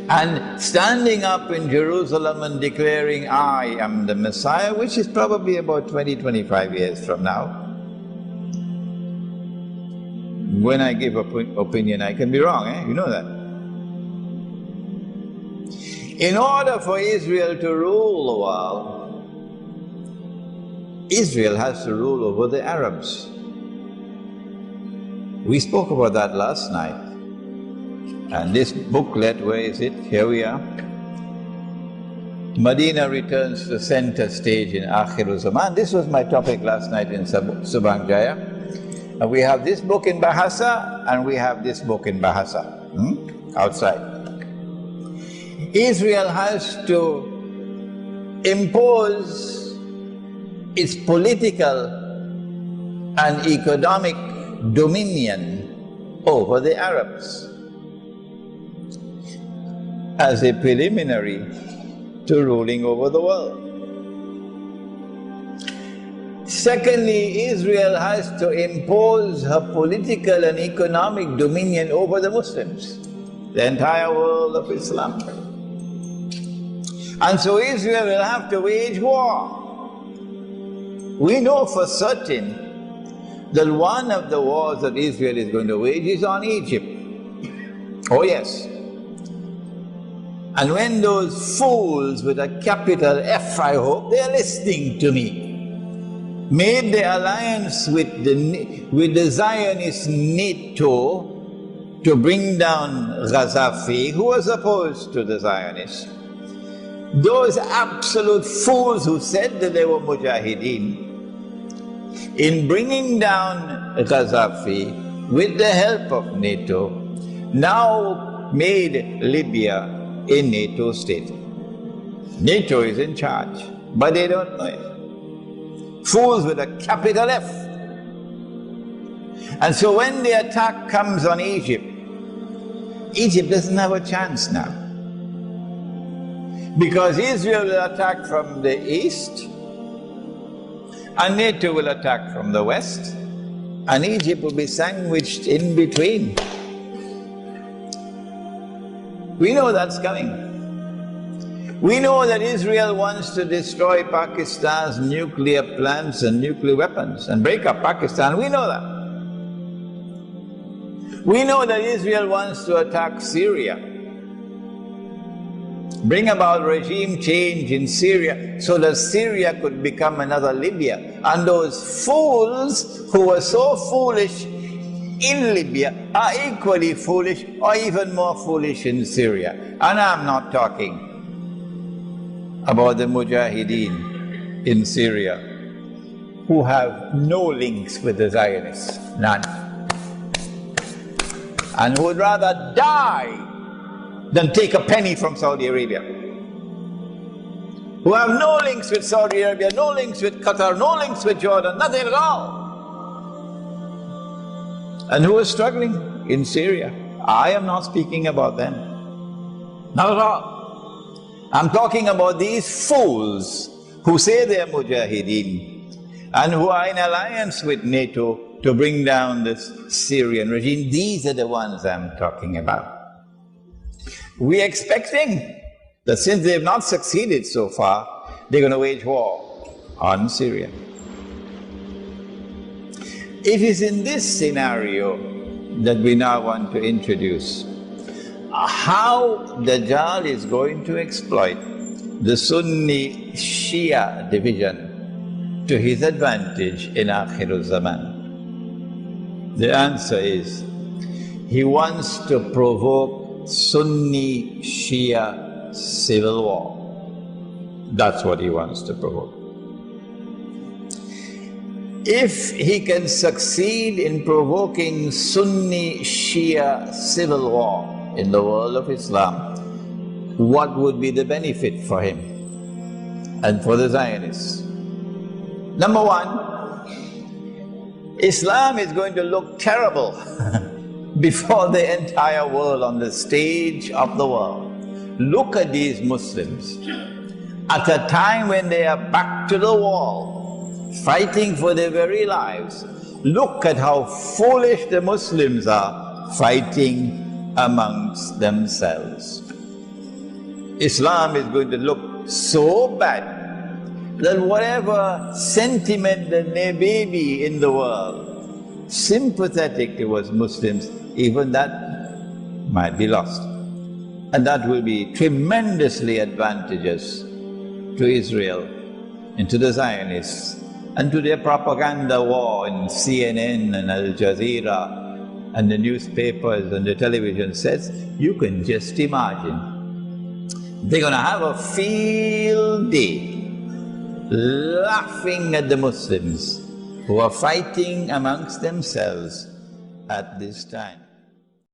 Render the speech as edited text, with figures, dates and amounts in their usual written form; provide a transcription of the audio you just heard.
and standing up in Jerusalem and declaring, I am the Messiah, which is probably about 20-25 years from now. When I give opinion, I can be wrong, you know that. In order for Israel to rule the world, Israel has to rule over the Arabs. We spoke about that last night. And this booklet, where is it? Here we are. Medina returns to the center stage in Akhir Zaman. This was my topic last night in Subang Jaya. And we have this book in Bahasa, and we have this book in Bahasa, outside. Israel has to impose its political and economic dominion over the Arabs as a preliminary to ruling over the world. Secondly, Israel has to impose her political and economic dominion over the Muslims, the entire world of Islam. And so Israel will have to wage war. We know for certain that one of the wars that Israel is going to wage is on Egypt. Oh yes. And when those fools with a capital F, I hope they are listening to me, made the alliance with the Zionist NATO to bring down Gaddafi, who was opposed to the Zionists, those absolute fools who said that they were mujahideen, in bringing down Gaddafi with the help of NATO, now made Libya a NATO state. NATO is in charge, but they don't know it. Fools with a capital F. And so when the attack comes on Egypt, Egypt doesn't have a chance now. Because Israel will attack from the east, and NATO will attack from the west, and Egypt will be sandwiched in between. We know that's coming. We know that Israel wants to destroy Pakistan's nuclear plants and nuclear weapons and break up Pakistan. We know that. We know that Israel wants to attack Syria, bring about regime change in Syria so that Syria could become another Libya. And those fools who were so foolish in Libya are equally foolish or even more foolish in Syria. And I'm not talking about the Mujahideen in Syria who have no links with the Zionists, none, and who would rather die than take a penny from Saudi Arabia, who have no links with Saudi Arabia, no links with Qatar, no links with Jordan, nothing at all, and who are struggling in Syria. I am not speaking about them, not at all. I'm talking about these fools who say they are Mujahideen and who are in alliance with NATO to bring down this Syrian regime. These are the ones I'm talking about. We're expecting that since they have not succeeded so far, they're going to wage war on Syria. It is in this scenario that we now want to introduce how Dajjal is going to exploit the Sunni Shia division to his advantage in Akhir Zaman. The answer is, he wants to provoke Sunni Shia civil war. That's what he wants to provoke. If he can succeed in provoking Sunni Shia civil war in the world of Islam, what would be the benefit for him and for the Zionists? Number one, Islam is going to look terrible before the entire world on the stage of the world. Look at these Muslims at a time when they are back to the wall, fighting for their very lives. Look at how foolish the Muslims are fighting amongst themselves. Islam is going to look so bad that whatever sentiment there may be in the world, sympathetic towards Muslims, even that might be lost. And that will be tremendously advantageous to Israel and to the Zionists and to their propaganda war in CNN and Al Jazeera and the newspapers and the television sets. You can just imagine. They're going to have a field day laughing at the Muslims who are fighting amongst themselves at this time.